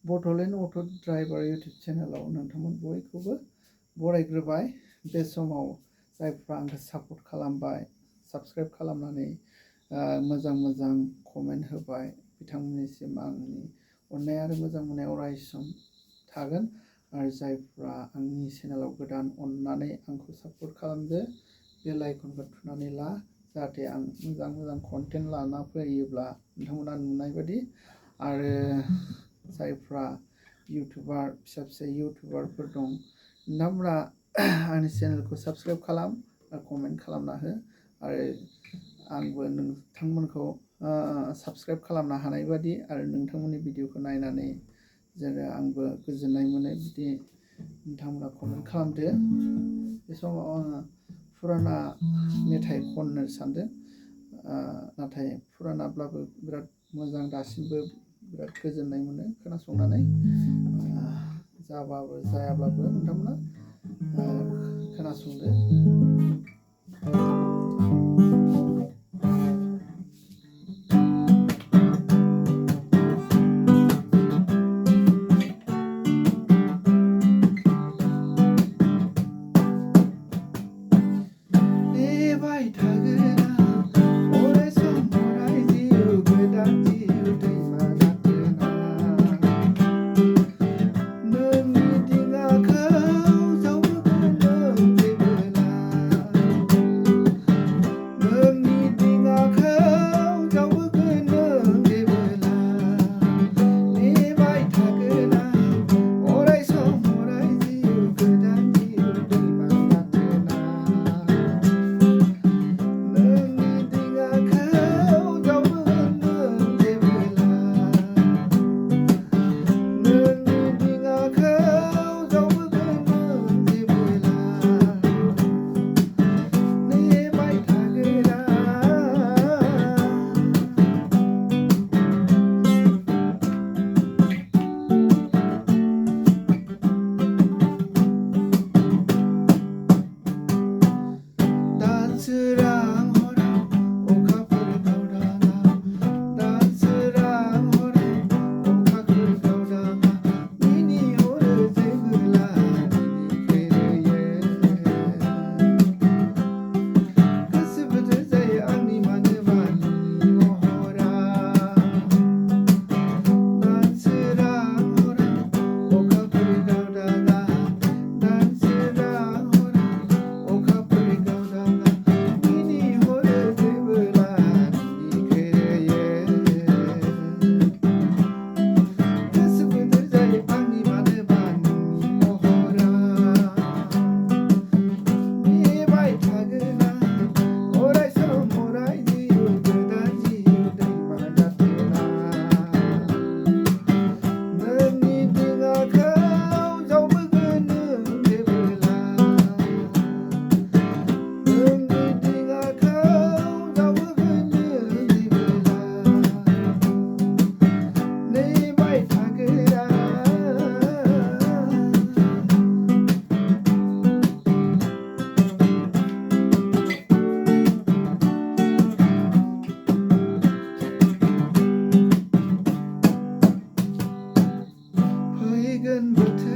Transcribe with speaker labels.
Speaker 1: Bodoland auto' driver YouTube चेनेलाव नोंथांमोन बयखौबो बरायग्रोबाय। बे समाव जायफ्रा आंखौ सापर्ट खालामबाय, साबस्क्राइब खालामनानै मोजां मोजां कमेन्ट होबाय, बिथांमोननिसिम आंनि अननाय आरो मोजां मोननाय अरायसम थागोन। आरो जायफ्रा आंनि चेनेलाव गोदान, अननानै आंखौ सापर्ट खालामदो, बेल आइकनखौ थुनानै ला, जाहाथे आं मोजां मोजां कन्टेन्ट लाना फैयोब्ला नोंथांमोना नुनाय बायदि। आरो जायफ्रा इउटुबार, फिसा फिसा इउटुबारफोर दं, नोंथांमोना आंनि चेनेलखौ साबस्क्राइब खालाम आरो कमेन्ट खालामना हो। आरो आंबो नोंथांमोनखौ साबस्क्राइब खालामनो हानाय बादि आरो नोंथांमोननि भिडिअखौ नायनानै जेरै आंबो गोजोननाय मोनो, बिदि नोंथांमोना कमेन्ट खालामदो। बे समाव आङो फुराना मेथाइ खननो सानदों, नाथाय फुरानाब्लाबो बिराद मोजां, दासिमबो बिराद गोजोननाय मोनो खोनासंनानै। जाबाबो जायाब्लाबो नोंथांमोना खोनासंदो। फैगोन बोथोर